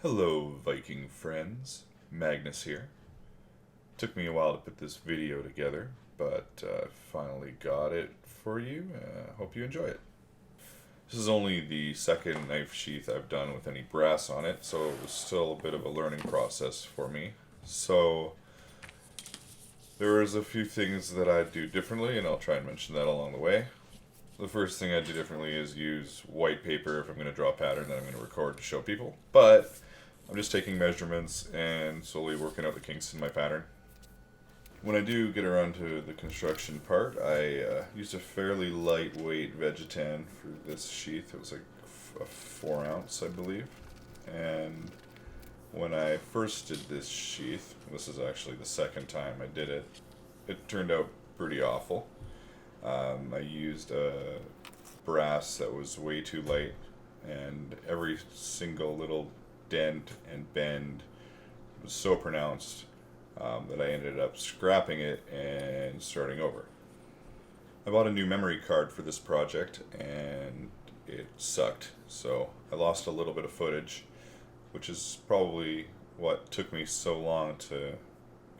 Hello, Viking friends. Magnus here. Took me a while to put this video together, but finally got it for you. Hope you enjoy it. This is only the second knife sheath I've done with any brass on it, so it was still a bit of a learning process for me. So there was a few things that I do differently, and I'll try and mention that along the way. The first thing I do differently is use white paper if I'm going to draw a pattern that I'm going to record to show people. But I'm just taking measurements and slowly working out the kinks in my pattern. When I do get around to the construction part, I used a fairly lightweight Vegetan for this sheath. It was like a 4 ounce, I believe. And when I first did this sheath, this is actually the second time I did it, it turned out pretty awful. I used a brass that was way too light, and every single little dent and bend was so pronounced that I ended up scrapping it and starting over. I bought a new memory card for this project and it sucked, so I lost a little bit of footage, which is probably what took me so long to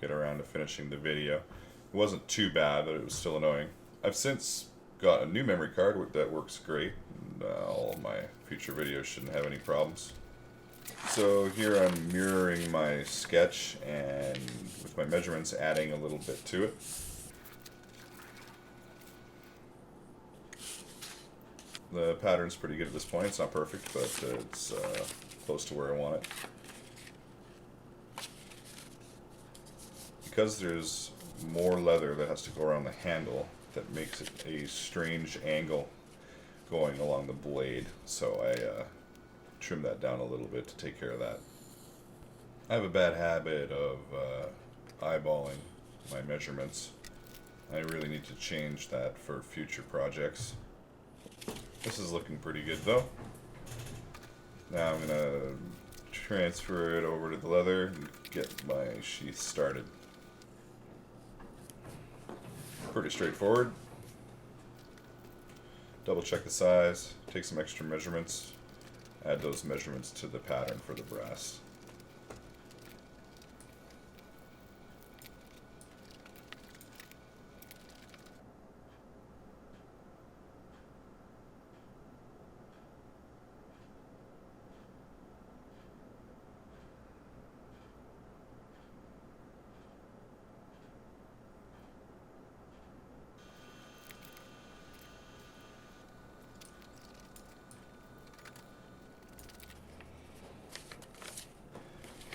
get around to finishing the video. It wasn't too bad, but it was still annoying. I've since got a new memory card that works great, and all my future videos shouldn't have any problems. So here I'm mirroring my sketch and with my measurements adding a little bit to it. The pattern's pretty good at this point. It's not perfect, but it's close to where I want it. Because there's more leather that has to go around the handle, that makes it a strange angle going along the blade, so I trim that down a little bit to take care of that. I have a bad habit of eyeballing my measurements. I really need to change that for future projects. This is looking pretty good though. Now I'm gonna transfer it over to the leather and get my sheath started. Pretty straightforward. Double check the size, take some extra measurements, add those measurements to the pattern for the brass.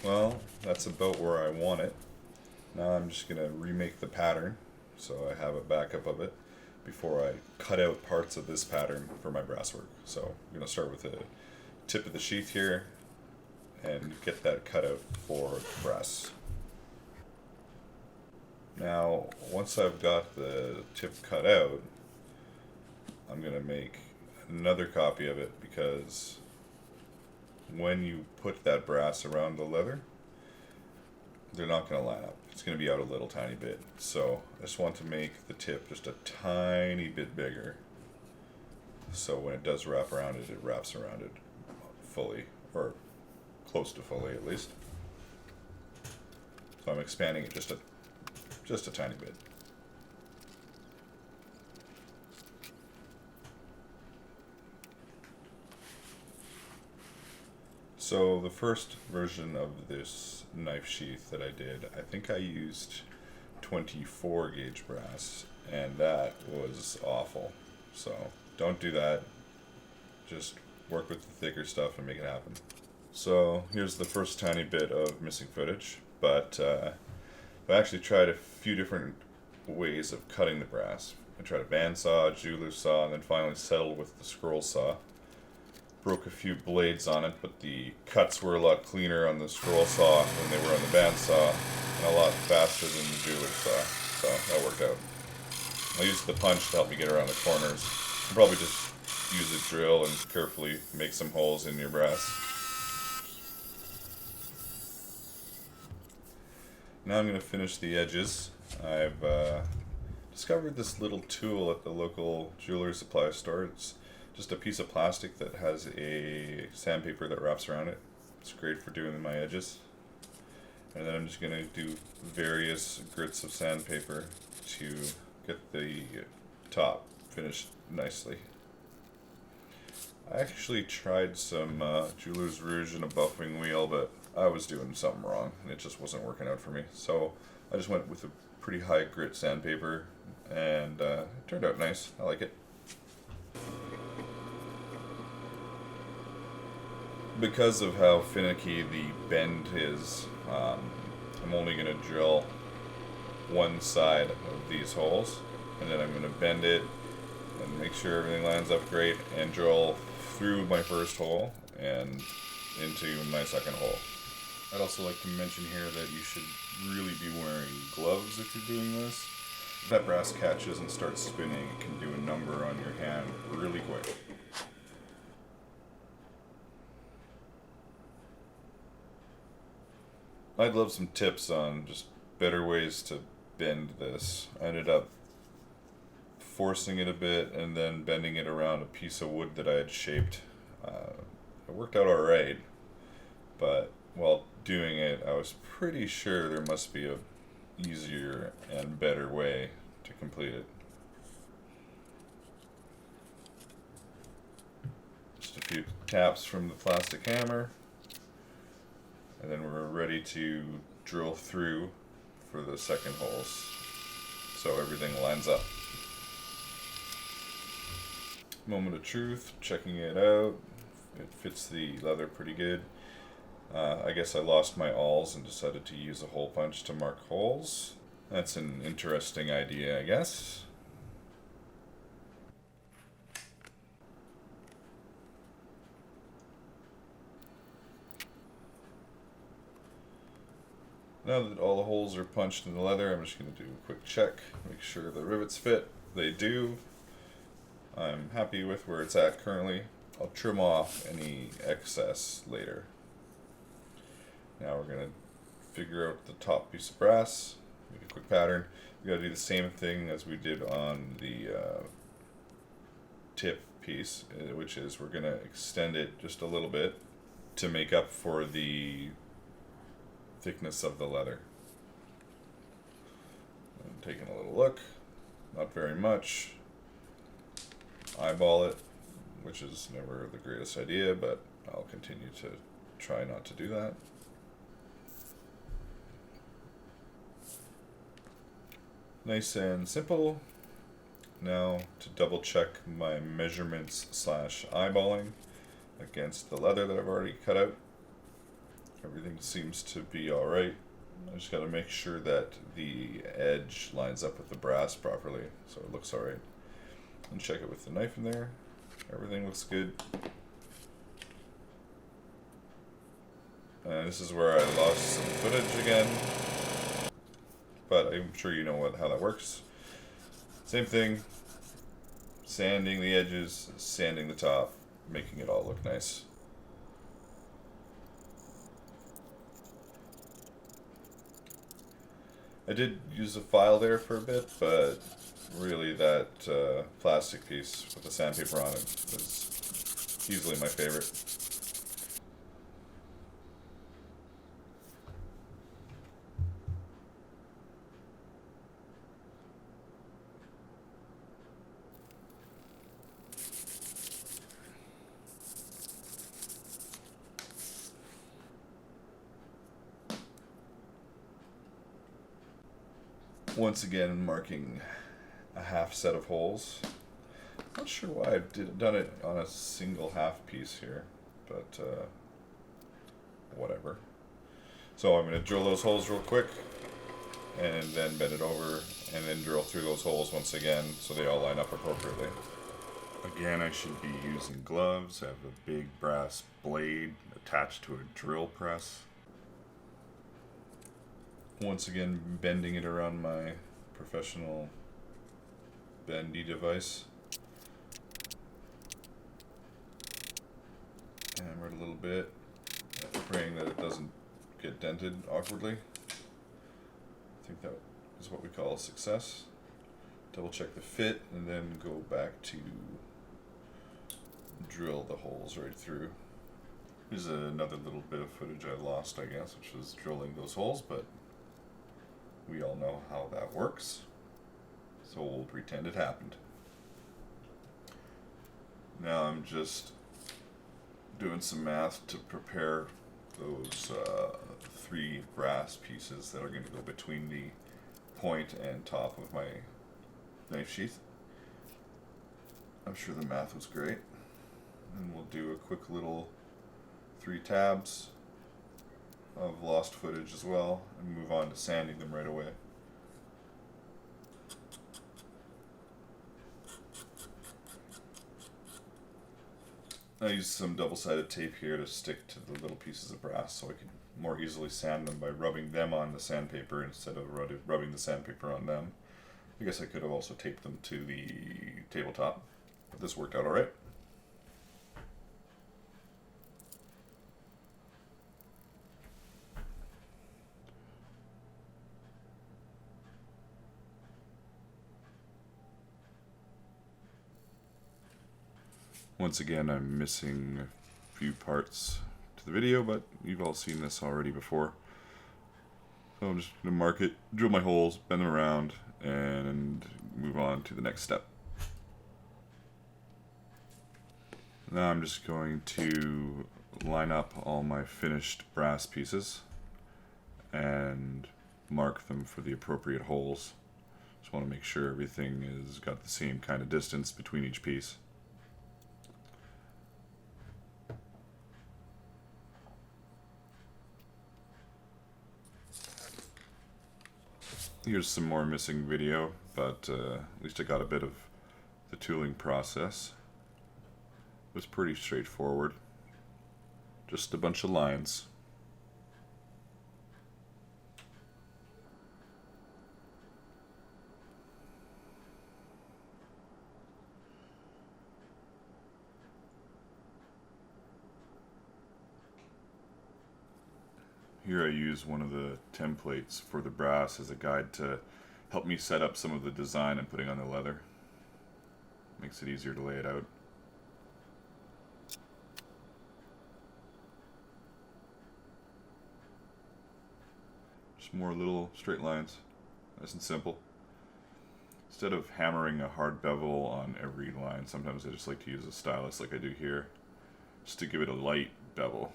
Well, that's about where I want it. Now I'm just going to remake the pattern so I have a backup of it before I cut out parts of this pattern for my brass work. So I'm going to start with the tip of the sheath here and get that cut out for the brass. Now, once I've got the tip cut out, I'm going to make another copy of it because when you put that brass around the leather, they're not going to line up. It's going to be out a little tiny bit. So I just want to make the tip just a tiny bit bigger. So when it does wrap around it, it wraps around it fully, or close to fully at least. So I'm expanding it just a tiny bit. So the first version of this knife sheath that I did, I think I used 24 gauge brass, and that was awful. So don't do that. Just work with the thicker stuff and make it happen. So here's the first tiny bit of missing footage, but I actually tried a few different ways of cutting the brass. I tried a bandsaw, jeweler's saw, and then finally settled with the scroll saw. Broke a few blades on it, but the cuts were a lot cleaner on the scroll saw than they were on the bandsaw, and a lot faster than the jeweler's saw, so that worked out. I used the punch to help me get around the corners. I'll probably just use a drill and carefully make some holes in your brass. Now I'm going to finish the edges. I've discovered this little tool at the local jewelry supply store. It's just a piece of plastic that has a sandpaper that wraps around it. It's great for doing my edges. And then I'm just going to do various grits of sandpaper to get the top finished nicely. I actually tried some Jeweler's Rouge and a buffing wheel, but I was doing something wrong and it just wasn't working out for me. So I just went with a pretty high grit sandpaper, and it turned out nice. I like it. Because of how finicky the bend is, I'm only going to drill one side of these holes, and then I'm going to bend it and make sure everything lines up great, and drill through my first hole and into my second hole. I'd also like to mention here that you should really be wearing gloves if you're doing this. If that brass catches and starts spinning, it can do a number on your hand really quick. I'd love some tips on just better ways to bend this. I ended up forcing it a bit and then bending it around a piece of wood that I had shaped. It worked out alright, but while doing it, I was pretty sure there must be a easier and better way to complete it. Just a few taps from the plastic hammer, and then we're ready to drill through for the second holes so everything lines up. Moment of truth, checking it out. It fits the leather pretty good. I guess I lost my awls and decided to use a hole punch to mark holes. That's an interesting idea, I guess. Now that all the holes are punched in the leather, I'm just going to do a quick check, make sure the rivets fit. They do. I'm happy with where it's at currently. I'll trim off any excess later. Now we're going to figure out the top piece of brass, make a quick pattern. We got to do the same thing as we did on the tip piece, which is we're going to extend it just a little bit to make up for the thickness of the leather. I'm taking a little look, not very much. Eyeball it, which is never the greatest idea, but I'll continue to try not to do that. Nice and simple. Now to double check my measurements / eyeballing against the leather that I've already cut out. Everything seems to be alright. I just got to make sure that the edge lines up with the brass properly so it looks alright. And check it with the knife in there. Everything looks good. And this is where I lost some footage again, but I'm sure you know how that works. Same thing, sanding the edges, sanding the top, making it all look nice. I did use a file there for a bit, but really that plastic piece with the sandpaper on it was easily my favorite. Once again, marking a half set of holes. Not sure why I've done it on a single half piece here, but whatever. So I'm going to drill those holes real quick, and then bend it over, and then drill through those holes once again so they all line up appropriately. Again, I should be using gloves. I have a big brass blade attached to a drill press. Once again, bending it around my professional bendy device. Hammer it a little bit, praying that it doesn't get dented awkwardly. I think that is what we call a success. Double check the fit and then go back to drill the holes right through. Here's another little bit of footage I lost, I guess, which was drilling those holes, but we all know how that works, so we'll pretend it happened. Now I'm just doing some math to prepare those 3 brass pieces that are going to go between the point and top of my knife sheath. I'm sure the math was great. And we'll do a quick little 3 tabs of lost footage as well, and move on to sanding them right away. I used some double-sided tape here to stick to the little pieces of brass so I can more easily sand them by rubbing them on the sandpaper instead of rubbing the sandpaper on them. I guess I could have also taped them to the tabletop, but this worked out alright. Once again, I'm missing a few parts to the video, but you've all seen this already before. So I'm just going to mark it, drill my holes, bend them around, and move on to the next step. Now I'm just going to line up all my finished brass pieces and mark them for the appropriate holes. Just want to make sure everything has got the same kind of distance between each piece. Here's some more missing video, but at least I got a bit of the tooling process. It was pretty straightforward. Just a bunch of lines. Here I use one of the templates for the brass as a guide to help me set up some of the design I'm putting on the leather. Makes it easier to lay it out. Just more little straight lines, nice and simple. Instead of hammering a hard bevel on every line, sometimes I just like to use a stylus like I do here, just to give it a light bevel.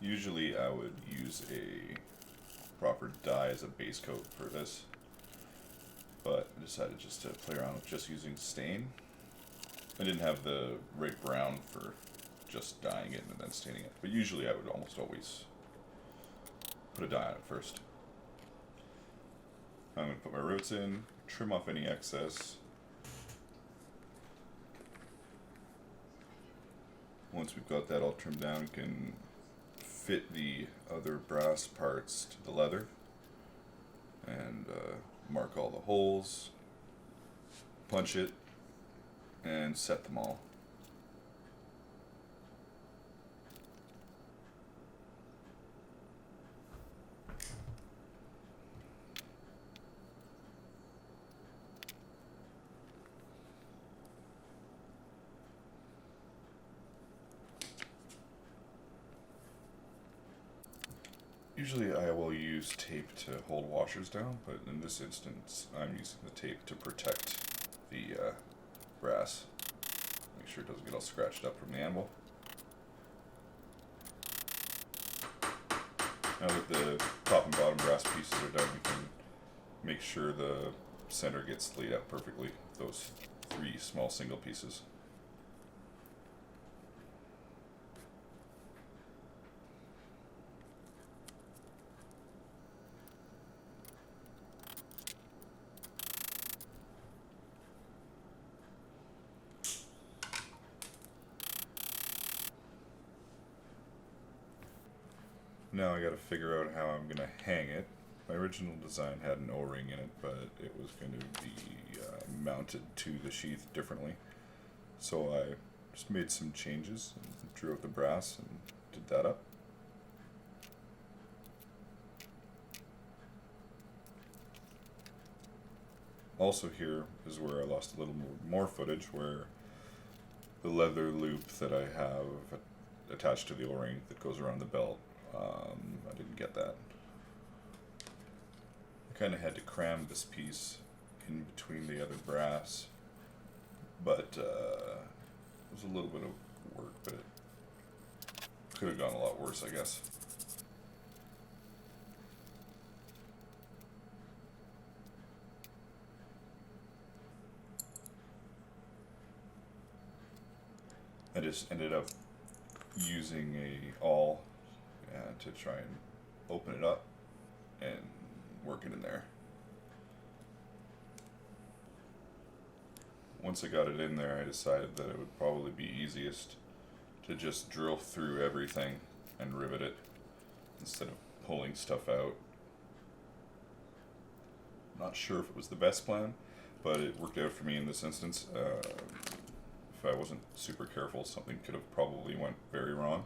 Usually I would use a proper dye as a base coat for this, but I decided just to play around with just using stain. I didn't have the right brown for just dyeing it and then staining it, but usually I would almost always put a dye on it first. I'm going to put my rivets in, trim off any excess. Once we've got that all trimmed down, we can fit the other brass parts to the leather and mark all the holes, punch it, and set them all. Usually I will use tape to hold washers down, but in this instance I'm using the tape to protect the brass. Make sure it doesn't get all scratched up from the anvil. Now that the top and bottom brass pieces are done, we can make sure the center gets laid out perfectly, those 3 small single pieces. Now I gotta figure out how I'm gonna hang it. My original design had an O-ring in it, but it was going to be mounted to the sheath differently. So I just made some changes and drew out the brass and did that up. Also here is where I lost a little more footage, where the leather loop that I have attached to the O-ring that goes around the belt, I didn't get that. I kind of had to cram this piece in between the other brass, but it was a little bit of work, but it could have gone a lot worse, I guess. I just ended up using a awl to try and open it up and work it in there. Once I got it in there, I decided that it would probably be easiest to just drill through everything and rivet it instead of pulling stuff out. Not sure if it was the best plan, but it worked out for me in this instance. If I wasn't super careful, something could have probably went very wrong.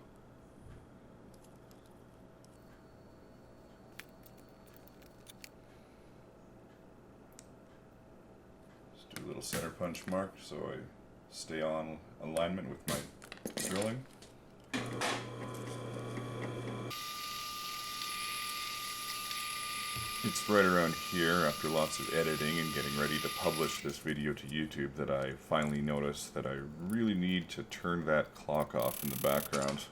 Just do a little center punch mark so I stay on alignment with my drilling. It's right around here, after lots of editing and getting ready to publish this video to YouTube, that I finally noticed that I really need to turn that clock off in the background.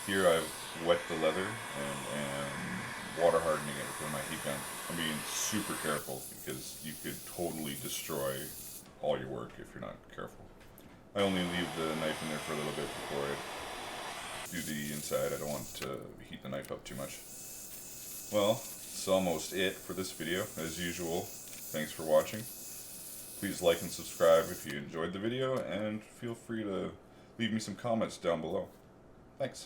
Here I've wet the leather and am water hardening it with my heat gun. I'm being super careful because you could totally destroy all your work if you're not careful. I only leave the knife in there for a little bit before I do the inside. I don't want to heat the knife up too much. Well, it's almost it for this video. As usual, thanks for watching. Please like and subscribe if you enjoyed the video, and feel free to leave me some comments down below. Thanks.